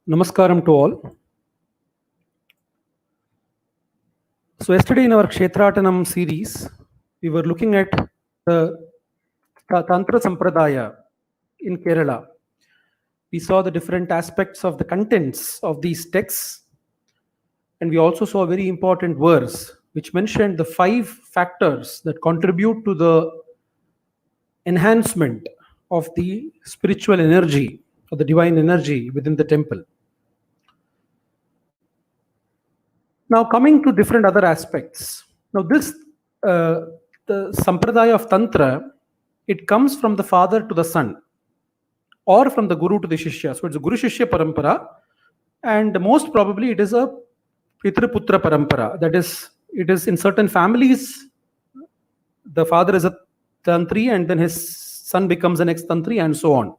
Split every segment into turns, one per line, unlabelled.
Namaskaram to all. So yesterday in our Kṣetrāṭanam series, we were looking at the Tantra Sampradaya in Kerala. We saw the different aspects of the contents of these texts, and we also saw a very important verse which mentioned the 5 factors that contribute to the enhancement of the spiritual energy or the divine energy within the temple. Now, coming to different other aspects. Now, the Sampradaya of Tantra, it comes from the father to the son, or from the Guru to the Shishya. So, it's a Guru Shishya Parampara, and most probably it is a Pitruputra Parampara. That is, it is in certain families, the father is a Tantri, and then his son becomes the next Tantri, and so on.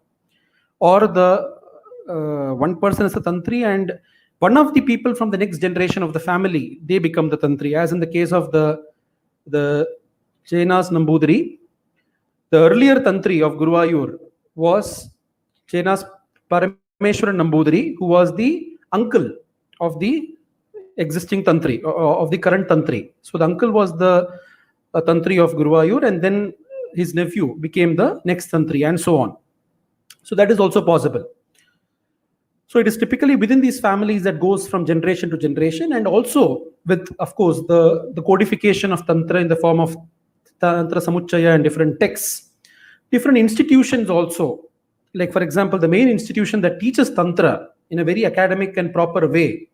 Or the one person is a Tantri, and one of the people from the next generation of the family, they become the Tantri, as in the case of the Chenas Nambudiri. The earlier Tantri of Guruvāyūr was Chenas Parameshwaran Nambudiri, who was the uncle of the existing Tantri, of the current Tantri. So the uncle was the Tantri of Guruvāyūr, and then his nephew became the next Tantri, and so on. So that is also possible. So it is typically within these families that goes from generation to generation, and also with, of course, the codification of Tantra in the form of Tantra Samuchaya and different texts. Different institutions also, like for example, the main institution that teaches Tantra in a very academic and proper way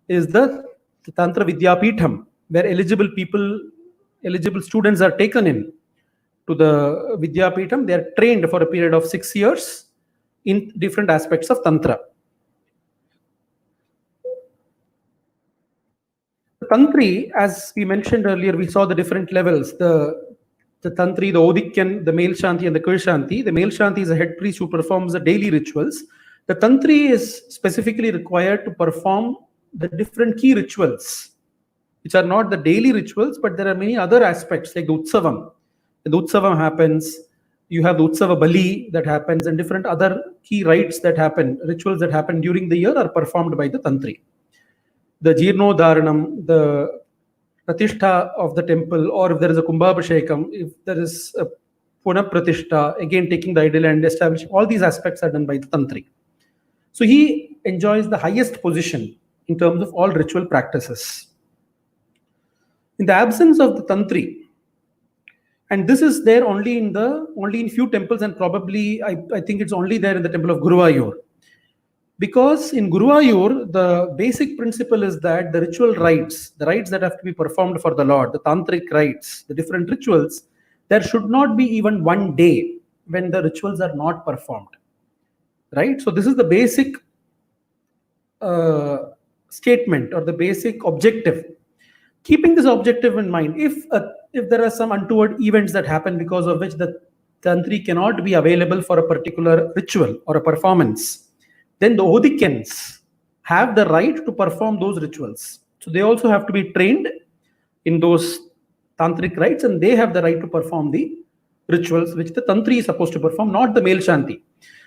is the Tantra Vidyapitham, where eligible students are taken in to the Vidyapitham. They are trained for a period of 6 years in different aspects of Tantra. Tantri, as we mentioned earlier, we saw the different levels. The Tantri, the Odikyan, the male Shanti, and the Kṣetrāṭanam. The male Shanti is a head priest who performs the daily rituals. The Tantri is specifically required to perform the different key rituals, which are not the daily rituals, but there are many other aspects like the Utsavam. When the Utsavam happens, you have the Utsava Bali that happens, and different other key rites that happen, rituals that happen during the year are performed by the Tantri. The Jirnodharanam, the Pratishtha of the temple, or if there is a Kumbhabhishekam, if there is a Puna Pratishtha, again taking the idol and establishing, all these aspects are done by the Tantri. So he enjoys the highest position in terms of all ritual practices. In the absence of the Tantri, and this is there only in few temples, and probably I think it's only there in the temple of Guruvāyūr. Because in Guruvāyūr, the basic principle is that the ritual rites, the rites that have to be performed for the Lord, the tantric rites, the different rituals, there should not be even one day when the rituals are not performed. Right? So this is the basic statement, or the basic objective. Keeping this objective in mind, if there are some untoward events that happen because of which the Tantri cannot be available for a particular ritual or a performance, then the Odikyans have the right to perform those rituals. So they also have to be trained in those tantric rites, and they have the right to perform the rituals which the Tantri is supposed to perform, not the male Shanti.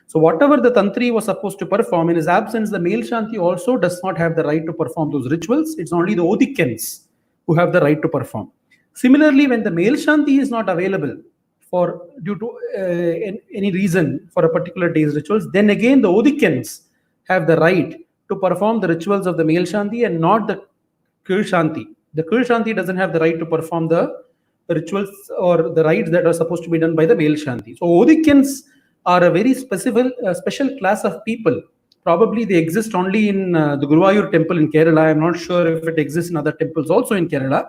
So whatever the Tantri was supposed to perform, in his absence, the male Shanti also does not have the right to perform those rituals. It's only the Odikyans who have the right to perform. Similarly, when the male Shanti is not available due to any reason for a particular day's rituals, then again the Odikyans have the right to perform the rituals of the male Shanti and not the Kṣetrāṭanam. The Kṣetrāṭanam doesn't have the right to perform the rituals or the rites that are supposed to be done by the male Shanti. So Odikyans are a very special class of people. Probably they exist only in the Guruvāyūr temple in Kerala. I'm not sure if it exists in other temples also in Kerala.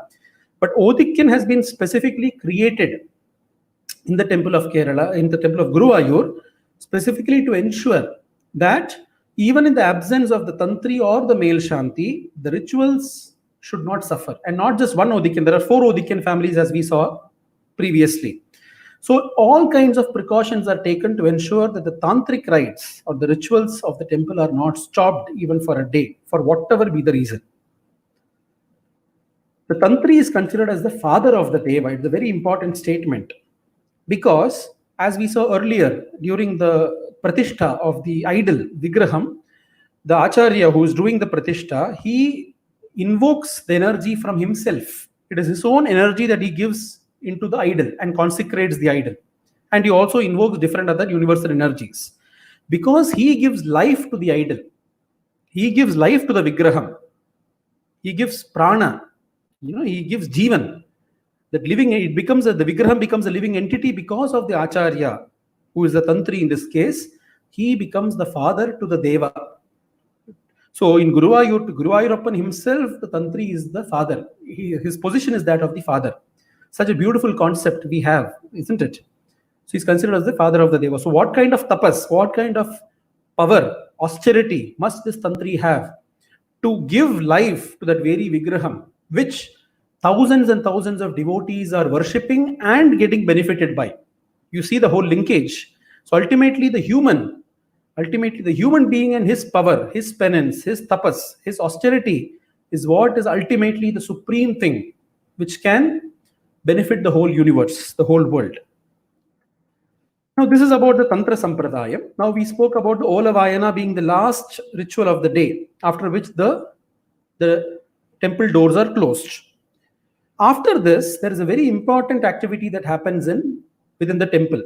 But Odikyan has been specifically created in the temple of Kerala, in the temple of Guruvāyūr, specifically to ensure that even in the absence of the Tantri or the male Shanti, the rituals should not suffer. And not just one Odikyan. There are 4 Odikyan families, as we saw previously. So all kinds of precautions are taken to ensure that the tantric rites or the rituals of the temple are not stopped even for a day, for whatever be the reason. The Tantri is considered as the father of the Deva. It's a very important statement. Because, as we saw earlier, during the pratishtha of the idol, Vigraham, the Acharya who is doing the Pratishtha, he invokes the energy from himself. It is his own energy that he gives into the idol and consecrates the idol. And he also invokes different other universal energies. Because he gives life to the idol, he gives life to the Vigraham, he gives prana, he gives jivan. That living, the Vigraham becomes a living entity because of the Acharya, who is the Tantri in this case. He becomes the father to the Deva. So in Guruvāyūrappan himself, the Tantri is the father. His position is that of the father. Such a beautiful concept we have, isn't it? So he's considered as the father of the Deva. So what kind of tapas, what kind of power, austerity must this Tantri have to give life to that very Vigraham, which thousands and thousands of devotees are worshipping and getting benefited by? You see the whole linkage. So ultimately the human being and his power, his penance, his tapas, his austerity is what is ultimately the supreme thing which can benefit the whole universe, the whole world. Now this is about the Tantra Sampradaya. Now we spoke about the Olavayana being the last ritual of the day, after which the temple doors are closed. After this, there is a very important activity that happens within the temple.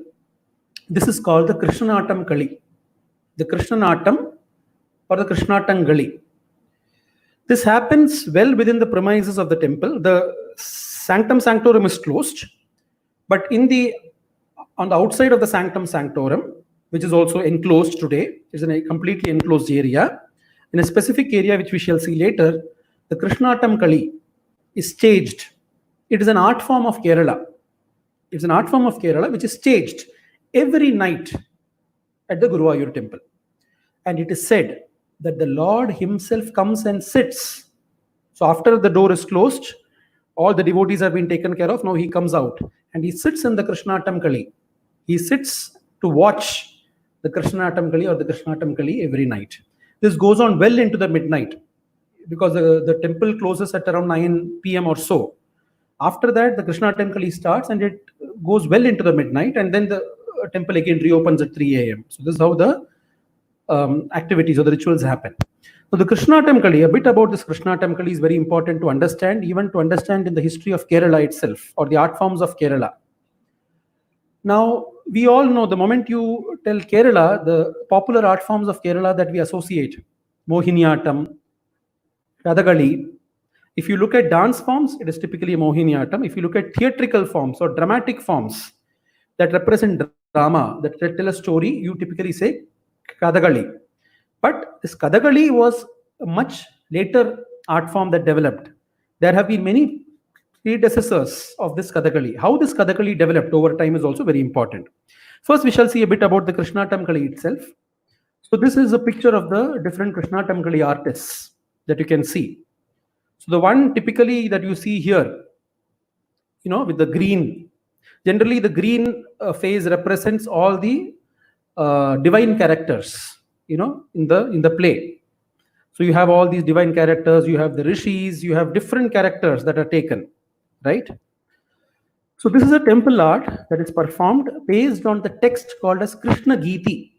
This is called the Kṣetrāṭanam. The Krishnatam or the Krishnatangali. This happens well within the premises of the temple. The sanctum sanctorum is closed, but on the outside of the sanctum sanctorum, which is also enclosed today, is in a completely enclosed area. In a specific area which we shall see later, the Krishnatamkali is staged. It is an art form of Kerala. It's an art form of Kerala which is staged every night at the Guruvāyūr temple. And it is said that the Lord himself comes and sits. So after the door is closed, all the devotees have been taken care of. Now he comes out and he sits in the Krishnatamkali. He sits to watch the Krishnatamkali or the Krishnatamkali every night. This goes on well into the midnight because the temple closes at around 9 p.m. or so. After that, the Krishnatamkali starts and it goes well into the midnight, and then the temple again reopens at 3 a.m. So this is how the activities or the rituals happen. So the Krishnatamkali, a bit about this Krishnatamkali is very important to understand, even to understand in the history of Kerala itself or the art forms of Kerala. Now, we all know the moment you tell Kerala, the popular art forms of Kerala that we associate, Mohiniyattam, Kathakali. If you look at dance forms, it is typically a Mohiniyattam. If you look at theatrical forms or dramatic forms that represent drama, that tell a story, you typically say Kathakali. But this Kathakali was a much later art form that developed. There have been many predecessors of this Kathakali. How this Kathakali developed over time is also very important. First, we shall see a bit about the Krishnatamkali itself. So this is a picture of the different Krishnatamkali artists that you can see. So the one typically that you see here, with the green, generally the green phase represents all the divine characters, in the play. So you have all these divine characters, you have the rishis, you have different characters that are taken, right? So this is a temple art that is performed based on the text called as Krishna Giti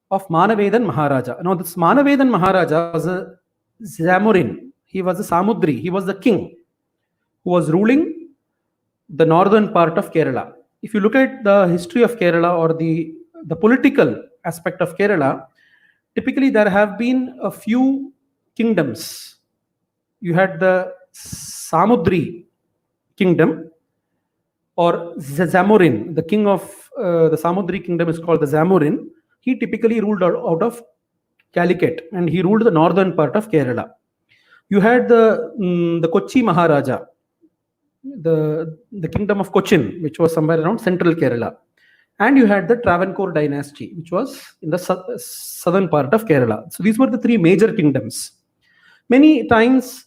of Avedon Maharaja. Now this Avedon Maharaja was a Zamorin. He was a Samudri. He was the king who was ruling the northern part of Kerala. If you look at the history of Kerala or the political aspect of Kerala, typically there have been a few kingdoms. You had the Samudri kingdom or Zamorin. The king of the Samudri kingdom is called the Zamorin. He typically ruled out of Calicut and he ruled the northern part of Kerala. You had the Kochi Maharaja, the kingdom of Cochin, which was somewhere around central Kerala. And you had the Travancore dynasty, which was in the southern part of Kerala. So these were the three major kingdoms. Many times,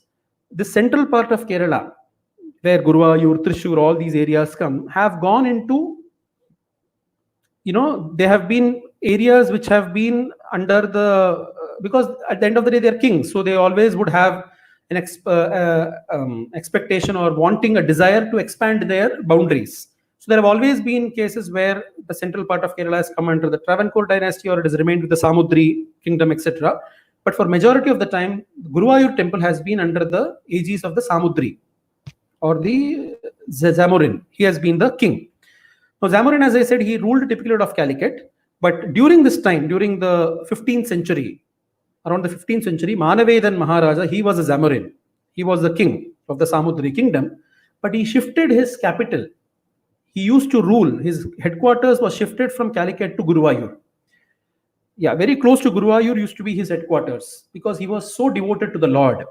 the central part of Kerala, where Guruvāyūr, Thrissur, all these areas have gone into, they have been areas which have been under because at the end of the day, they're kings. So they always would have an expectation or wanting a desire to expand their boundaries. So there have always been cases where the central part of Kerala has come under the Travancore dynasty, or it has remained with the Samudri kingdom, etc. But for majority of the time, Guruvāyūr temple has been under the aegis of the Samudri or the Zamorin. He has been the king. Now Zamorin, as I said, he ruled typically out of Calicut. But during this time, during the 15th century, around the 15th century, Avedon Maharaja, he was a Zamorin. He was the king of the Samudri kingdom. But he shifted his capital. He used to rule. His headquarters was shifted from Calicut to Guruvāyūr. Yeah, very close to Guruvāyūr used to be his headquarters because he was so devoted to the Lord.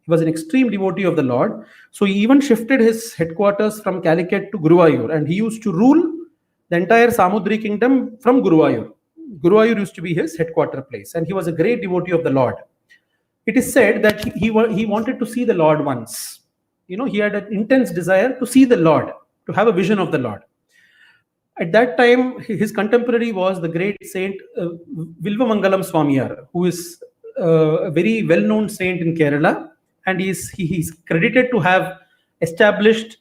He was an extreme devotee of the Lord. So he even shifted his headquarters from Calicut to Guruvāyūr, and he used to rule the entire Samudri kingdom from Guruvāyūr. Guruvāyūr used to be his headquarter place, and he was a great devotee of the Lord. It is said that he wanted to see the Lord once. He had an intense desire to see the Lord, to have a vision of the Lord. At that time, his contemporary was the great saint Vilvamangalam Swamiyar, who is a very well-known saint in Kerala, and he's credited to have established,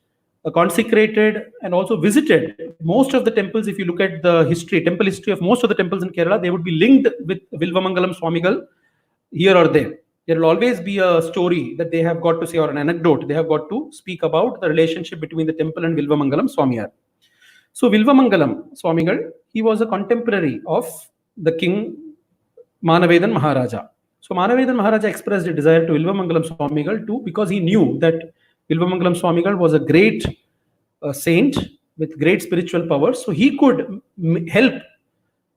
consecrated, and also visited most of the temples. If you look at the temple history of most of the temples in Kerala, they would be linked with Vilvamangalam Swamigal here or there. There will always be a story that they have got to say, or an anecdote they have got to speak about the relationship between the temple and Vilvamangalam Swamiyar. So Vilvamangalam Swamigal, he was a contemporary of the king Avedon Maharaja. So Avedon Maharaja expressed a desire to Vilvamangalam Swamigal too, because he knew that Vilvamangalam Swamigal was a great saint with great spiritual powers. So he could help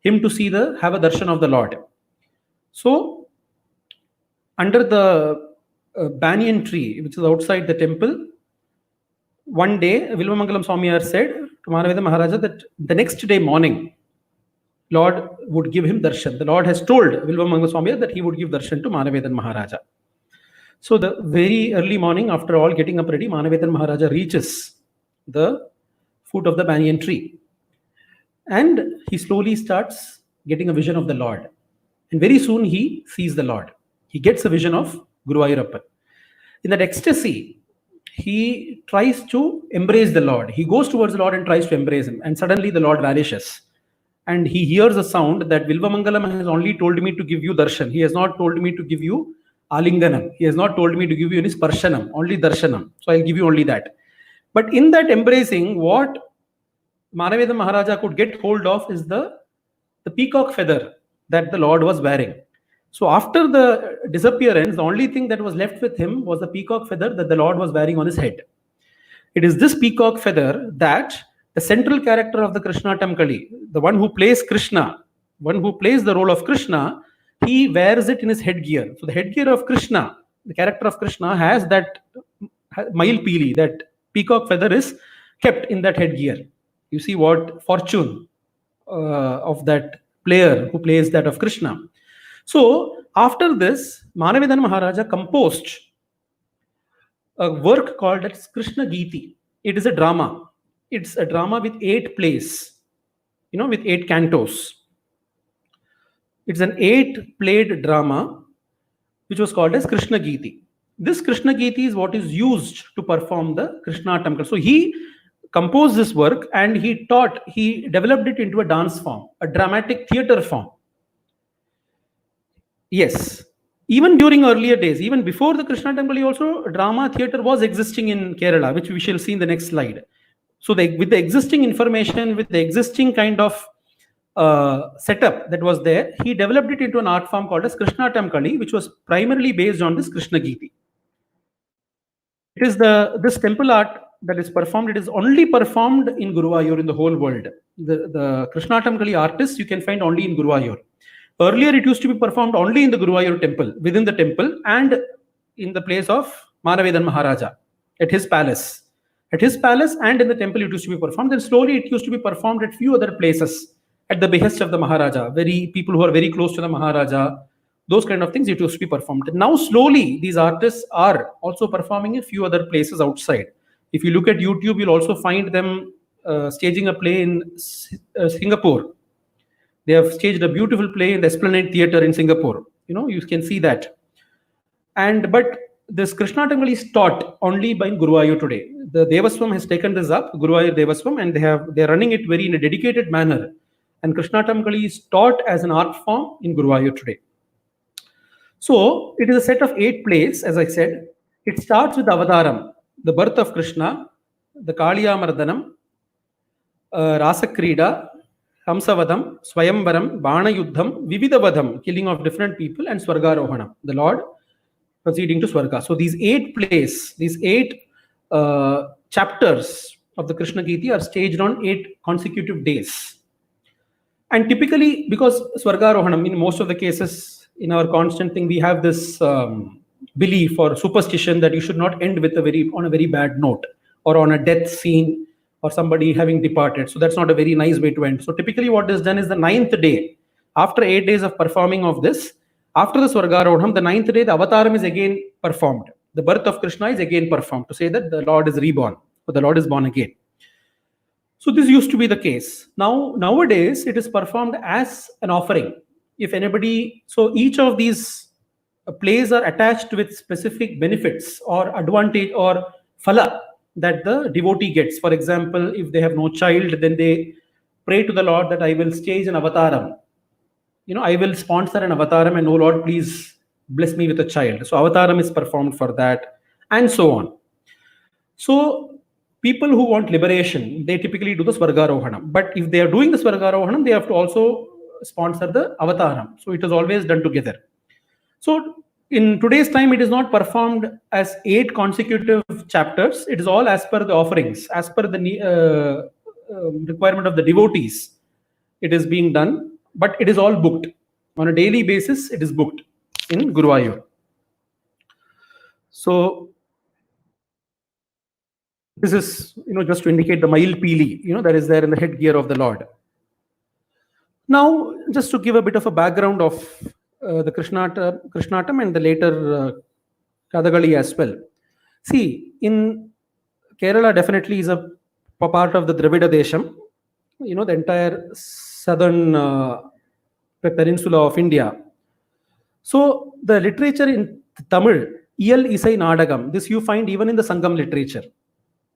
him to have a darshan of the Lord. So under the banyan tree, which is outside the temple, one day Vilvamangalam Swamiyar said to Avedon Maharaja that the next day morning, Lord would give him darshan. The Lord has told Vilvamangalam Swamiyar that he would give darshan to Avedon Maharaja. So the very early morning, after all getting up ready, Avedon Maharaja reaches the foot of the banyan tree. And he slowly starts getting a vision of the Lord. And very soon he sees the Lord. He gets a vision of Guruvāyūrappan. In that ecstasy, he tries to embrace the Lord. He goes towards the Lord and tries to embrace him. And suddenly the Lord vanishes. And he hears a sound that Vilvamangalam has only told me to give you darshan. He has not told me to give you alinganam. He has not told me to give you any sparshanam, only darshanam. So I'll give you only that. But in that embracing, what Avedon Maharaja could get hold of is the peacock feather that the Lord was wearing. So after the disappearance, the only thing that was left with him was the peacock feather that the Lord was wearing on his head. It is this peacock feather that the central character of the Krishna Atomically, the one who plays Krishna, one who plays the role of Krishna, he wears it in his headgear. So the headgear of Krishna, the character of Krishna, has that mail pili, that peacock feather is kept in that headgear. You see what fortune of that player who plays that of Krishna. So after this, Avedon Maharaja composed a work called as Krishna Giti. It is a drama. It's a drama with 8 plays, with 8 cantos. It's an 8-played drama which was called as Krishna Giti. This Krishna Giti is what is used to perform the Krishna Atomically. So he composed this work and he developed it into a dance form, a dramatic theater form. Yes, even during earlier days, even before the Krishna Atomically also, drama theater was existing in Kerala, which we shall see in the next slide. So with the existing information, with the existing kind of setup that was there, he developed it into an art form called as Krishna Atomically, which was primarily based on this Krishna Giti. It is this temple art that is performed. It is only performed in Guruvāyūr in the whole world. The Krishna Atomically artists you can find only in Guruvāyūr. Earlier, it used to be performed only in the Guruvāyūr temple, within the temple, and in the place of Avedon Maharaja, at his palace. At his palace and in the temple, it used to be performed. Then slowly, it used to be performed at few other places at the behest of the Maharaja. People who are very close to the Maharaja, those kind of things, it used to be performed. Now, slowly, these artists are also performing in few other places outside. If you look at YouTube, you'll also find them staging a play in Singapore. They have staged a beautiful play in the Esplanade Theatre in Singapore. You can see that. But this Krishna Atomically is taught only by Guruvāyūr today. The Devaswam has taken this up, Guruvāyūr Devaswam, and they're running it very in a dedicated manner. And Krishna Atomically is taught as an art form in Guruvāyūr today. So it is a set of 8 plays, as I said. It starts with Avataram, the birth of Krishna, the Kaliyamardhanam, Rasakrida, Hamsavadam, Swayamvaram, Banayuddham, Vividavadam, killing of different people, and Swargarohanam, the Lord proceeding to Swarga. So these 8 plays, these 8 chapters of the Krishna Giti are staged on 8 consecutive days. And typically, because Swargarohanam, in most of the cases, in our constant thing, we have this belief or superstition that you should not end with on a very bad note, or on a death scene, or somebody having departed. So that's not a very nice way to end. So typically what is done is the 9th day, after 8 days of performing of this, after the Swargarohanam, the 9th day, the Avataram is again performed. The birth of Krishna is again performed to say that the Lord is reborn, or the Lord is born again. So this used to be the case. Nowadays, it is performed as an offering. If anybody, so each of these plays are attached with specific benefits or advantage or phala that the devotee gets. For example, if they have no child, then they pray to the Lord that I will stage an avataram. I will sponsor an avataram, and oh Lord, please bless me with a child. So avataram is performed for that, and so on. So people who want liberation, they typically do the Swargarohanam. But if they are doing the Swargarohanam, they have to also sponsor the avataram. So it is always done together. So in today's time, it is not performed as 8 consecutive chapters. It is all as per the offerings, as per the requirement of the devotees. It is being done, but it is all booked. On a daily basis, it is booked in Guruvāyūr. So this is, just to indicate the Mail Pili, that is there in the headgear of the Lord. Now, just to give a bit of a background of the Krishnatam and the later Kathakali as well. See, in Kerala definitely is a part of the Dravida Desham, the entire southern peninsula of India. So the literature in Tamil, Iyal Isai Nadagam, this you find even in the Sangam literature.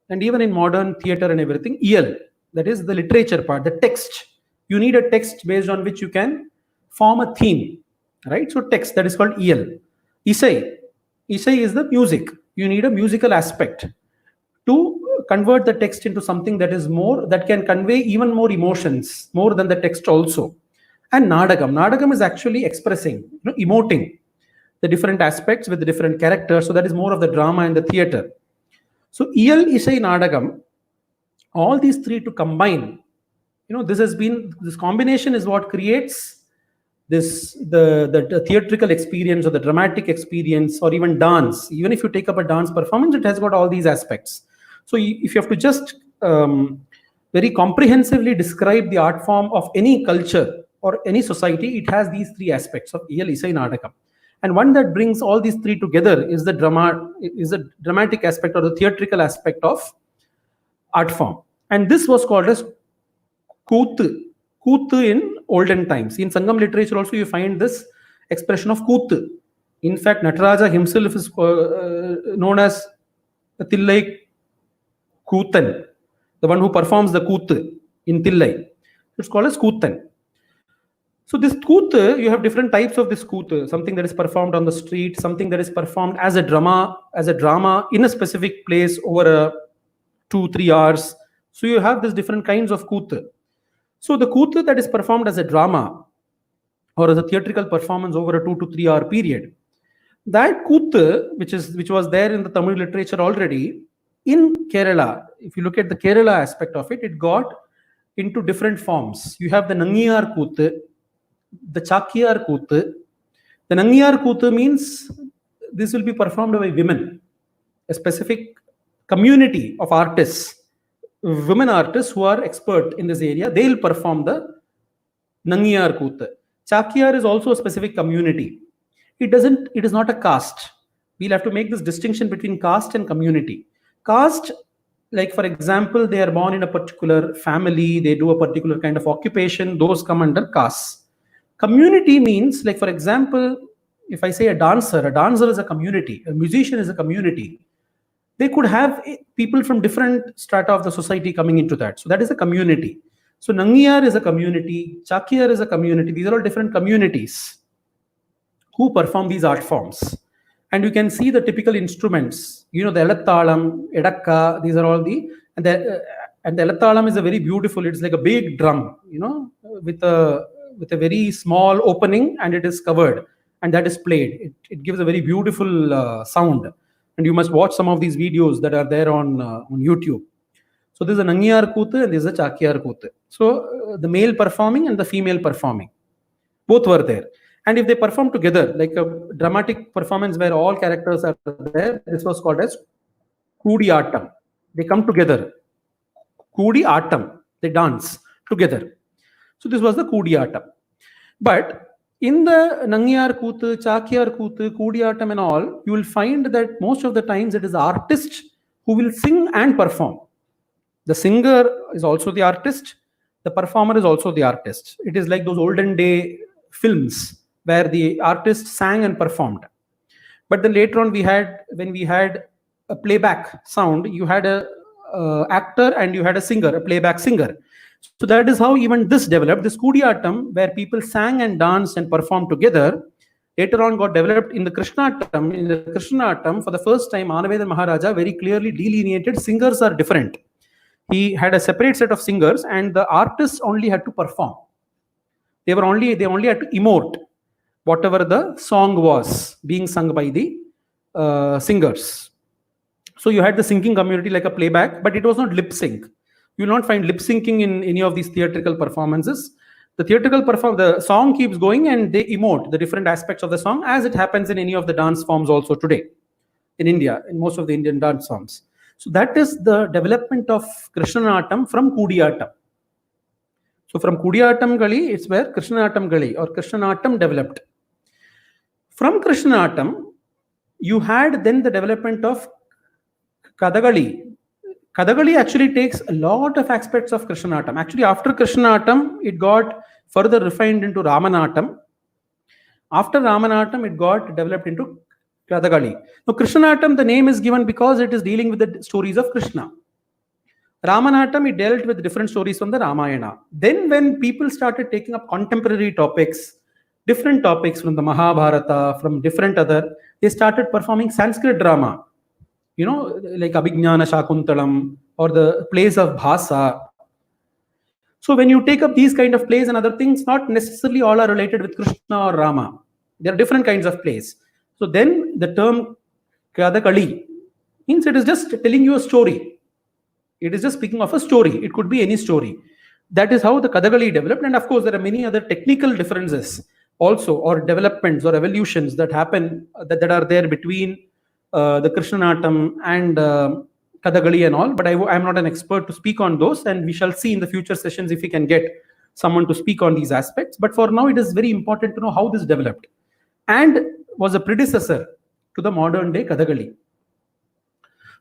And even in modern theatre and everything, Iyal, that is the literature part, the text. You need a text based on which you can form a theme. Right? So text, that is called Iyal. Isai is the music. You need a musical aspect to convert the text into something that is more, that can convey even more emotions, more than the text also. And Nadagam is actually expressing, emoting the different aspects with the different characters. So that is more of the drama and the theatre. So Iyal, Isai, Nadagam, all these 3 to combine, this combination is what creates the theatrical experience or the dramatic experience, or even dance. Even if you take up a dance performance, it has got all these aspects. So if you have to just very comprehensively describe the art form of any culture or any society, it has these 3 aspects of Iyal, Isai, Nadagam. And one that brings all these 3 together is the dramatic aspect or the theatrical aspect of art form. And this was called as Kūthu in olden times. In Sangam literature also you find this expression of Kūthu. In fact, Nataraja himself is known as Tillai Kūthan, the one who performs the Kūthu in Tillai. It's called as Kūthan. So this Kūthu, you have different types of this Kūthu. Something that is performed on the street, something that is performed as a drama in a specific place over 2-3 hours. So you have these different kinds of Kūthu. So the Kūthu that is performed as a drama or as a theatrical performance over a 2 to 3 hour period, that Kūthu, which was there in the Tamil literature already, in Kerala, if you look at the Kerala aspect of it, it got into different forms. You have the Nangiyar Kūthu, the Chakyar Kūthu. The Nangiyar Kūthu means this will be performed by women, a specific community of artists. Women artists who are expert in this area, they'll perform the Nangiyar Kūthu. Chakyar is also a specific community. It is not a caste. We'll have to make this distinction between caste and community. Caste, like for example, they are born in a particular family, they do a particular kind of occupation, those come under caste. Community means, like for example, if I say a dancer is a community, a musician is a community. They could have people from different strata of the society coming into that. So that is a community. So Nangiyar is a community, Chakyar is a community. These are all different communities who perform these art forms. And you can see the typical instruments, the Elathalam, Edakka, these are all and the Elathalam is a very beautiful, it's like a big drum, with a very small opening, and it is covered, and that is played. It gives a very beautiful sound. And you must watch some of these videos that are there on YouTube. So this is a Nangiyar Kooth and this is a Chakyar Kooth. So the male performing and the female performing, both were there. And if they perform together, like a dramatic performance where all characters are there, this was called as Kudi Artem. They come together. Kudi Artem. They dance together. So this was the Kudi Artem. But in the Nangiyar Kooth, Chakyar Kooth, Kudi Artem and all, you will find that most of the times it is the artist who will sing and perform. The singer is also the artist. The performer is also the artist. It is like those olden day films where the artist sang and performed. But then later on, when we had a playback sound, you had a actor and you had a singer, a playback singer. So that is how even this developed. This Kudi Artem, where people sang and danced and performed together, later on got developed in the Krishna Atom. In the Krishna Atom, for the first time, Avedon Maharaja very clearly delineated singers are different. He had a separate set of singers, and the artists only had to perform. They only had to emote whatever the song was being sung by the singers. So you had the singing community like a playback, but it was not lip sync. You will not find lip syncing in any of these theatrical performances. The song keeps going and they emote the different aspects of the song, as it happens in any of the dance forms also today in India, in most of the Indian dance forms. So that is the development of Krishna Atom from Kudi Artem. So from Kudi Artem Gali, it's where Krishna Atom Gali or Krishna Atom developed. From Krishna Atom, you had then the development of Kadagali. Kadagali actually takes a lot of aspects of Krishna Atom. Actually, after Krishna Atom, it got further refined into Ramanatam. After Ramanatam, it got developed into Kadagali. Now, Krishna Atom, the name is given because it is dealing with the stories of Krishna. Ramanatam, it dealt with different stories from the Ramayana. Then when people started taking up contemporary topics, different topics from the Mahabharata, from different other, they started performing Sanskrit drama. Like Abhignana Shakuntalam or the plays of Bhasa. So when you take up these kind of plays and other things, not necessarily all are related with Krishna or Rama. There are different kinds of plays. So then the term Kadakali means it is just telling you a story. It is just speaking of a story. It could be any story. That is how the Kadakali developed. And of course, there are many other technical differences also, or developments or evolutions that happen that are there between the Krishna Atom and Kadagali and all, but I'm not an expert to speak on those, and we shall see in the future sessions if we can get someone to speak on these aspects. But for now, it is very important to know how this developed and was a predecessor to the modern day Kadagali.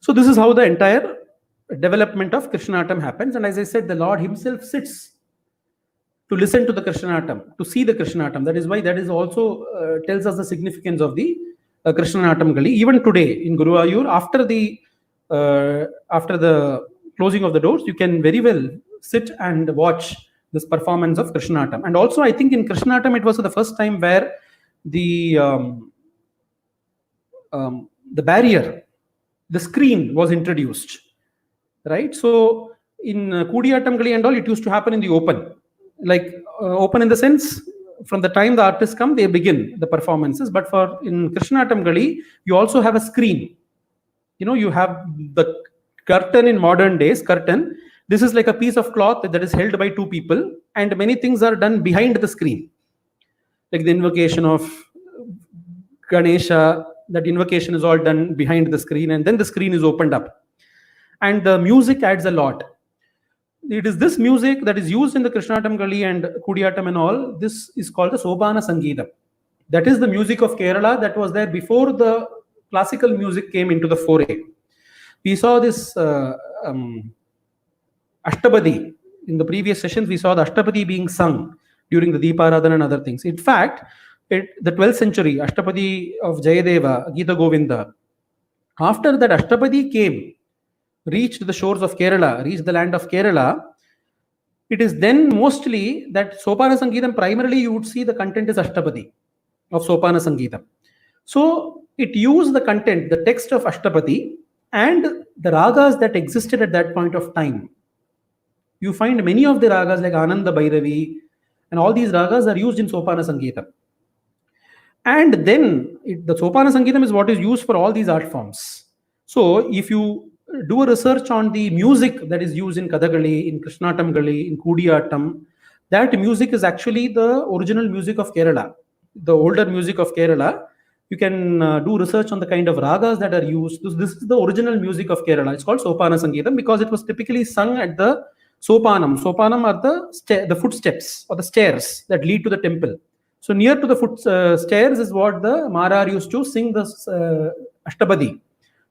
So this is how the entire development of Krishna Atom happens. And as I said, the Lord himself sits to listen to the Krishna Atom, to see the Krishna Atom. That is why that is also tells us the significance of the Krishna Atom Gali. Even today in Guruvāyūr, after the closing of the doors, you can very well sit and watch this performance of Krishna Atom. And also, I think in Krishna Atom, it was the first time where the barrier, the screen was introduced, right? So in Kudi Artem Gali and all, it used to happen in the open, like open in the sense, from the time the artists come, they begin the performances. But in Krishna Atom Gali, you also have a screen. You have the curtain in modern days, curtain. This is like a piece of cloth that is held by two people, and many things are done behind the screen. Like the invocation of Ganesha, that invocation is all done behind the screen, and then the screen is opened up. And the music adds a lot. It is this music that is used in the Krishna Atom Gali and Kudi Artem and all. This is called the Sobhana Sangeetam. That is the music of Kerala that was there before the classical music came into the foray. We saw this Ashtabadi. In the previous sessions, we saw the Ashtabadi being sung during the Deeparadhana and other things. In fact, the 12th century, Ashtapadi of Jayadeva, Gita Govinda. After that Ashtapadi came, reached the shores of Kerala, reached the land of Kerala, it is then mostly that Sopana Sangeetam, primarily you would see the content is Ashtapadi of Sopana Sangeetam. So it used the content, the text of Ashtapadi and the ragas that existed at that point of time. You find many of the ragas like Ananda Bhairavi and all these ragas are used in Sopana Sangeetam. And then the Sopana Sangeetam is what is used for all these art forms. So if you do a research on the music that is used in Kathakali, in Krishna Atomically, in Kudi Artem, that music is actually the original music of Kerala, the older music of Kerala. You can do research on the kind of ragas that are used. This is the original music of Kerala. It's called Sopana Sangeetam because it was typically sung at the Sopanam. Sopanam are the footsteps or the stairs that lead to the temple. So near to the stairs is what the Marar used to sing the Ashtapadi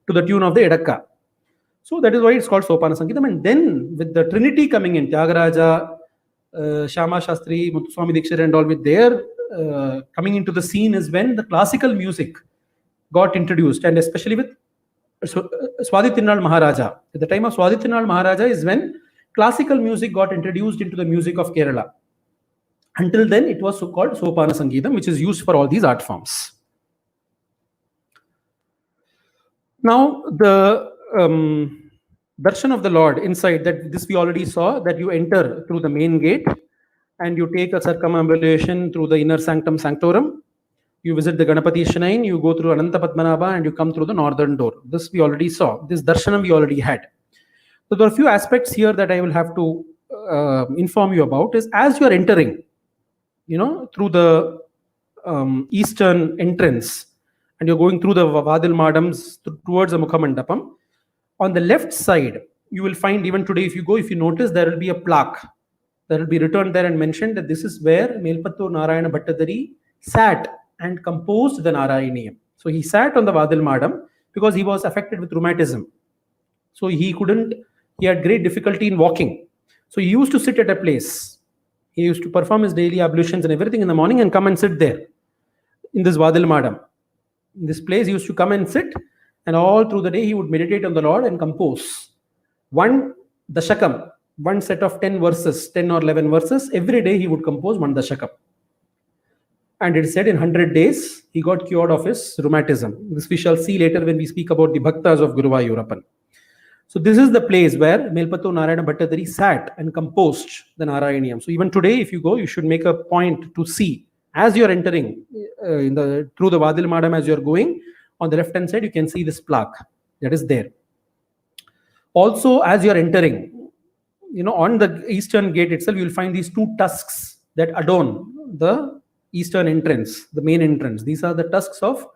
to the tune of the Edakka. So that is why it's called Sopana Sangeetam. And then with the Trinity coming in, Tyagaraja, Shyama Shastri, Muthuswami Dikshit and all with their coming into the scene is when the classical music got introduced, and especially with Swadhi Maharaja. At the time of Swadhi Maharaja is when classical music got introduced into the music of Kerala. Until then, it was called Sopana Sangeetam, which is used for all these art forms. Now, the darshan of the Lord inside, that this we already saw, that you enter through the main gate and you take a circumambulation through the inner sanctum sanctorum. You visit the Ganapati shrine, you go through Ananta Padmanabha and you come through the northern door. This we already saw. This darshanam we already had. So there are a few aspects here that I will have to inform you about. Is as you are entering, through the eastern entrance, and you're going through the Vadil Madams towards the Mukhamandapam, on the left side, you will find, even today, if you notice, there will be a plaque that will be written there and mentioned that this is where Melpattur Narayana Bhattadari sat and composed the Narayaniyam. So he sat on the Vadil Madam because he was affected with rheumatism. So he had great difficulty in walking. So he used to sit at a place. He used to perform his daily ablutions and everything in the morning and come and sit there in this Vadil Madam. In this place, he used to come and sit, and all through the day, he would meditate on the Lord and compose. One dashakam, one set of 10 verses, 10 or 11 verses, every day he would compose one dashakam. And it said in 100 days, he got cured of his rheumatism. This we shall see later when we speak about the bhaktas of Guruvāyūrappan. So this is the place where Melpattur Narayana Bhattadari sat and composed the Narayaniyam. So even today, if you go, you should make a point to see, as you're entering through the Vadil Madam, as you're going, on the left-hand side, you can see this plaque that is there. Also, as you're entering, on the eastern gate itself, you'll find these two tusks that adorn the eastern entrance, the main entrance. These are the tusks of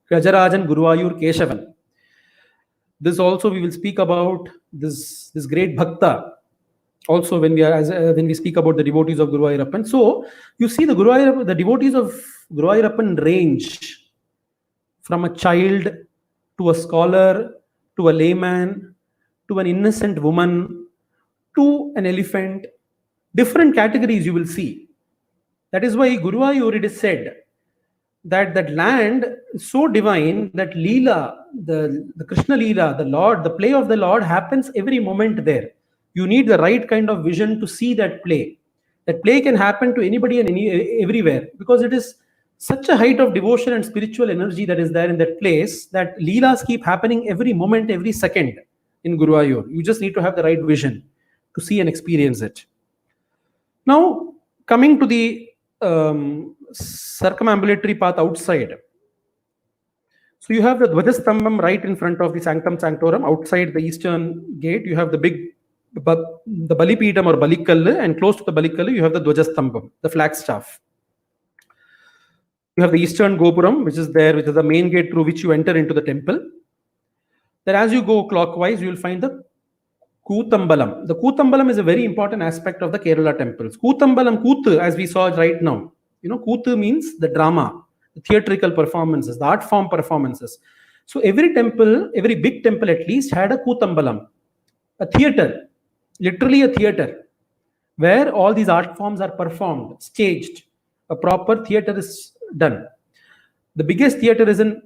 Gajarajan Guruvāyūr Keshavan. This also we will speak about this great bhakta. Also, when we speak about the devotees of Guruvāyūrappan. So you see the devotees of Guruvāyūrappan range from a child to a scholar to a layman to an innocent woman to an elephant. Different categories you will see. That is why Guruvāyūr, it is said that that land is so divine that Leela, the Krishna Leela, the Lord, the play of the Lord happens every moment there. You need the right kind of vision to see that play. That play can happen to anybody and everywhere, because it is such a height of devotion and spiritual energy that is there in that place, that Leelas keep happening every moment, every second in Guruvāyūr. You just need to have the right vision to see and experience it. Now, coming to the circumambulatory path outside. So you have the Dvajastambam right in front of the Sanctum Sanctorum. Outside the eastern gate, you have the Balipeetam or Balikallu, and close to the Balikallu, you have the Dvajastambam, the flagstaff. You have the eastern Gopuram, which is there, which is the main gate through which you enter into the temple. Then as you go clockwise, you will find the Kūtambalam. The Kūtambalam is a very important aspect of the Kerala temples. Kūtambalam, Kūthu, as we saw right now. Kūthu means the drama, the theatrical performances, the art form performances. So every temple, every big temple at least, had a Kūtambalam, a theater, literally a theater, where all these art forms are performed, staged. a proper theatre is done. The biggest theatre is in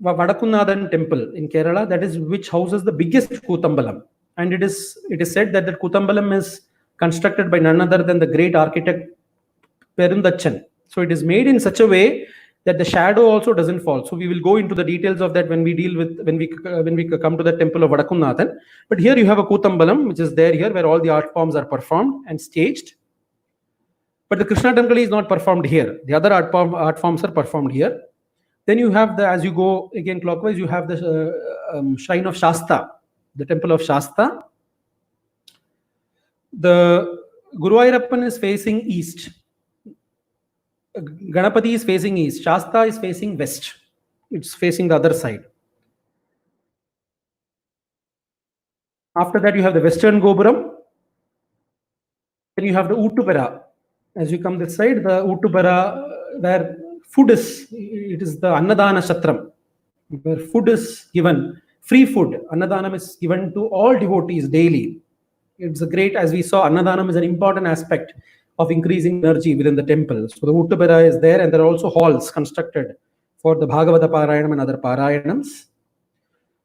Vadakunnathan temple in Kerala, that is which houses the biggest Kootambalam. And it is said that the Kootambalam is constructed by none other than the great architect Perundachan. So it is made in such a way that the shadow also doesn't fall. So we will go into the details of that when we come to the temple of Vadakunnathan. But here you have a Kootambalam, which is there here, where all the art forms are performed and staged. But the Krishna Atomically is not performed here. The other art forms are performed here. Then you have as you go again clockwise, you have the shrine of Shasta, the temple of Shasta. The Guruvāyūrappan is facing east. Ganapati is facing east. Shasta is facing west. It's facing the other side. After that, you have the western Gopuram. Then you have the Uttupara. As you come this side, the Uttupara, where food is, it is the Annadana Shatram, where food is given, free food. Annadanam is given to all devotees daily. It's a great, as we saw, Annadanam is an important aspect of increasing energy within the temple. So the Uttupara is there, and there are also halls constructed for the Bhagavata Parayanam and other Parayanams.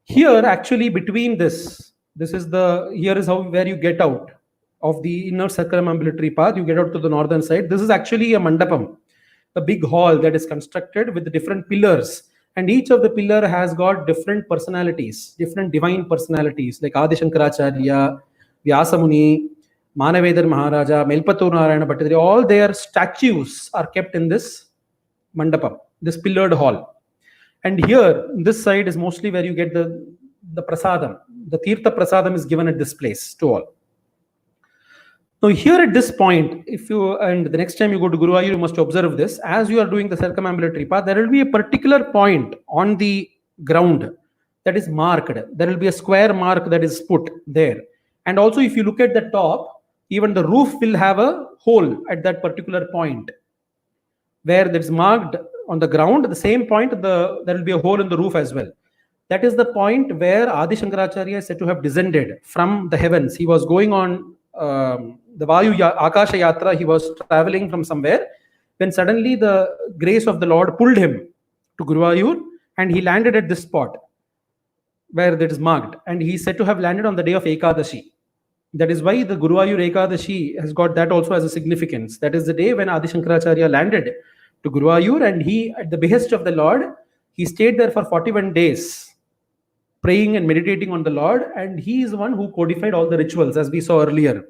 Here, actually, between this is here is where you get out of the inner Circum ambulatory path. You get out to the northern side. This is actually a mandapam, a big hall that is constructed with the different pillars, and each of the pillar has got different personalities, different divine personalities, like Adi Shankaracharya, Vyasamuni, Avedon Maharaja, Melpattur Narayana Bhattacharya. All their statues are kept in this mandapam, this pillared hall. And here, this side is mostly where you get the prasadam. The Tirtha prasadam is given at this place to all. Now here at this point, and the next time you go to Guruvāyūr, you must observe this. As you are doing the circumambulatory path, there will be a particular point on the ground that is marked. There will be a square mark that is put there. And also if you look at the top, even the roof will have a hole at that particular point where that is marked on the ground. At the same point, there will be a hole in the roof as well. That is the point where Adi Shankaracharya is said to have descended from the heavens. He was going on the Akasha Yatra. He was traveling from somewhere, when suddenly the grace of the Lord pulled him to Guruvāyūr, and he landed at this spot where that is marked. And he is said to have landed on the day of Ekadashi. That is why the Guruvāyūr Ekadashi has got that also as a significance. That is the day when Adi Shankaracharya landed to Guruvāyūr, and he, at the behest of the Lord, he stayed there for 41 days. Praying and meditating on the Lord, and he is the one who codified all the rituals, as we saw earlier.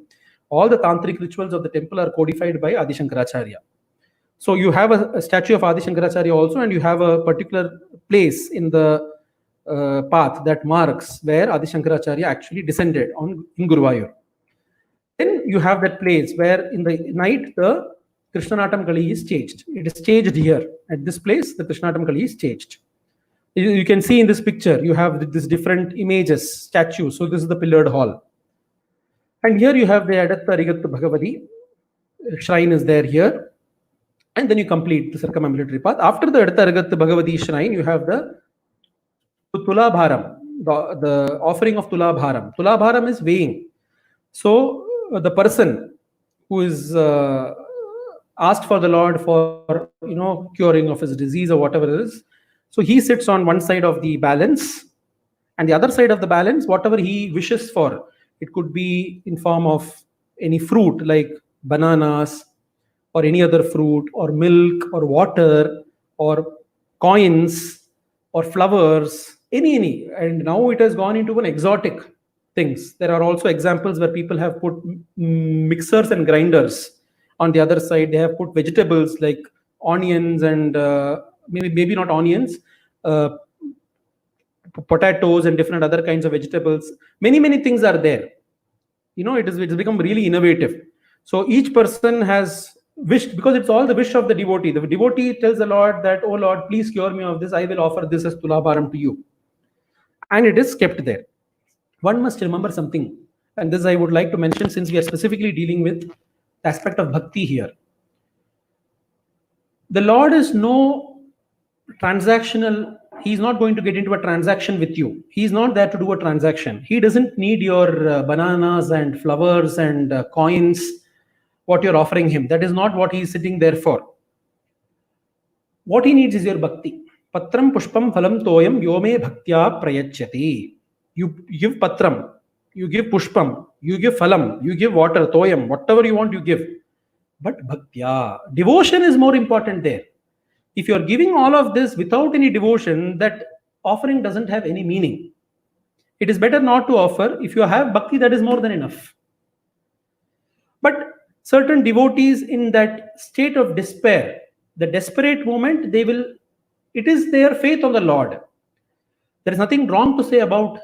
All the tantric rituals of the temple are codified by Adi Shankaracharya. So you have a statue of Adi Shankaracharya also, and you have a particular place in the path that marks where Adi Shankaracharya actually descended in Guruvāyūr. Then you have that place where in the night the Krishna Atomically is staged. It is staged here. At this place, the Krishna Atomically is staged. You can see in this picture, you have these different images, statues. So this is the pillared hall. And here you have the Adatta Arigattu Bhagavati. Shrine is there here. And then you complete the circumambulatory path. After the Adatta Arigattu Bhagavati shrine, you have the Tulabharam, the offering of Tulabharam. Tulabharam is weighing. So the person who is asked for the Lord for curing of his disease or whatever it is, so he sits on one side of the balance, and the other side of the balance, whatever he wishes for, it could be in form of any fruit like bananas or any other fruit or milk or water or coins or flowers, any. And now it has gone into an exotic things. There are also examples where people have put mixers and grinders. On the other side, they have put vegetables like onions and maybe not onions, potatoes and different other kinds of vegetables. Many things are there. It's become really innovative. So each person has wished, because it's all the wish of the devotee. The devotee tells the Lord that, "Oh Lord, please cure me of this. I will offer this as Tulabharam to you." And it is kept there. One must remember something, and this I would like to mention since we are specifically dealing with the aspect of bhakti here. The Lord is no transactional. He's not going to get into a transaction with you. He's not there to do a transaction. He doesn't need your bananas and flowers and coins, what you're offering him. That is not what he's sitting there for. What he needs is your bhakti. Patram pushpam phalam toyam yome bhaktya prayachyati. You give patram, you give pushpam, you give phalam, you give water, toyam, whatever you want, you give. But bhaktya, devotion is more important there. If you are giving all of this without any devotion, that offering doesn't have any meaning. It is better not to offer. If you have bhakti, that is more than enough. But certain devotees in that state of despair, the desperate moment, it is their faith on the Lord. There is nothing wrong to say about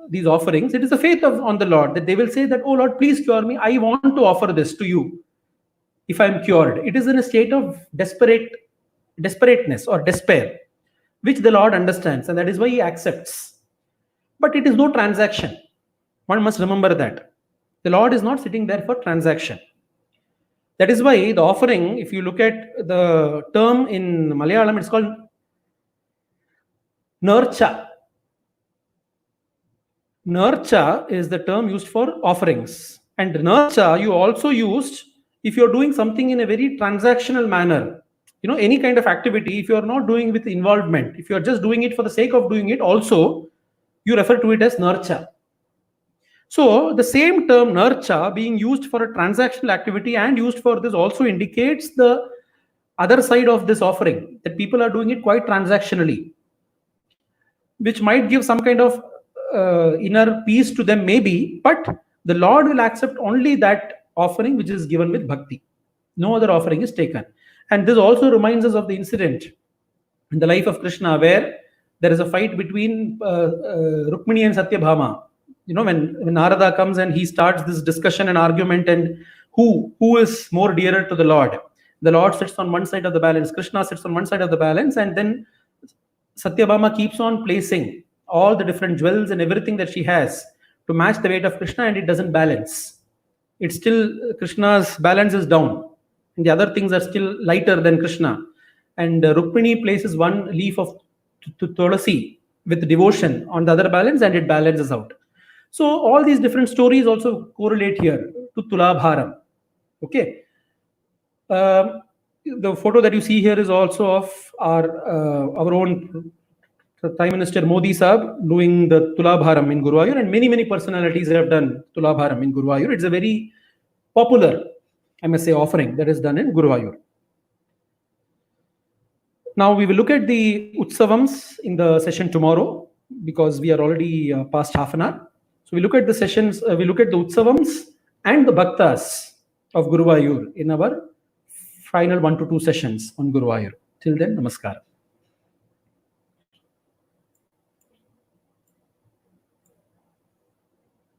these offerings. It is the faith on the Lord that they will say that, oh Lord, please cure me. I want to offer this to you if I am cured. It is in a state of desperateness or despair, which the Lord understands, and that is why he accepts. But it is no transaction. One must remember that. The Lord is not sitting there for transaction. That is why the offering, if you look at the term in Malayalam, it's called Nurcha. Nurcha is the term used for offerings. And Nurcha you also used if you're doing something in a very transactional manner. Any kind of activity, if you're not doing with involvement, if you're just doing it for the sake of doing it, also you refer to it as Nurcha. So the same term Nurcha being used for a transactional activity and used for this also indicates the other side of this offering, that people are doing it quite transactionally, which might give some kind of inner peace to them maybe, but the Lord will accept only that offering which is given with bhakti. No other offering is taken. And this also reminds us of the incident in the life of Krishna where there is a fight between Rukmini and Satyabhama. When Narada comes and he starts this discussion and argument, and who is more dearer to the Lord. The Lord sits on one side of the balance, Krishna sits on one side of the balance, and then Satyabhama keeps on placing all the different jewels and everything that she has to match the weight of Krishna, and it doesn't balance. It's still, Krishna's balance is down, and the other things are still lighter than Krishna. And Rukmini places one leaf of Tulasi with devotion on the other balance, and it balances out. So all these different stories also correlate here to Tulabharam. Okay. The photo that you see here is also of our own Prime Minister Modi Saab doing the Tulabharam in Guruvāyūr, and many personalities have done Tulabharam in Guruvāyūr. It's a very popular, I must say, offering that is done in Guruvāyūr. Now we will look at the Utsavams in the session tomorrow, because we are already past half an hour. So we look at the sessions, we look at the Utsavams and the Bhaktas of Guruvāyūr in our final 1 to 2 sessions on Guruvāyūr. Till then, Namaskar.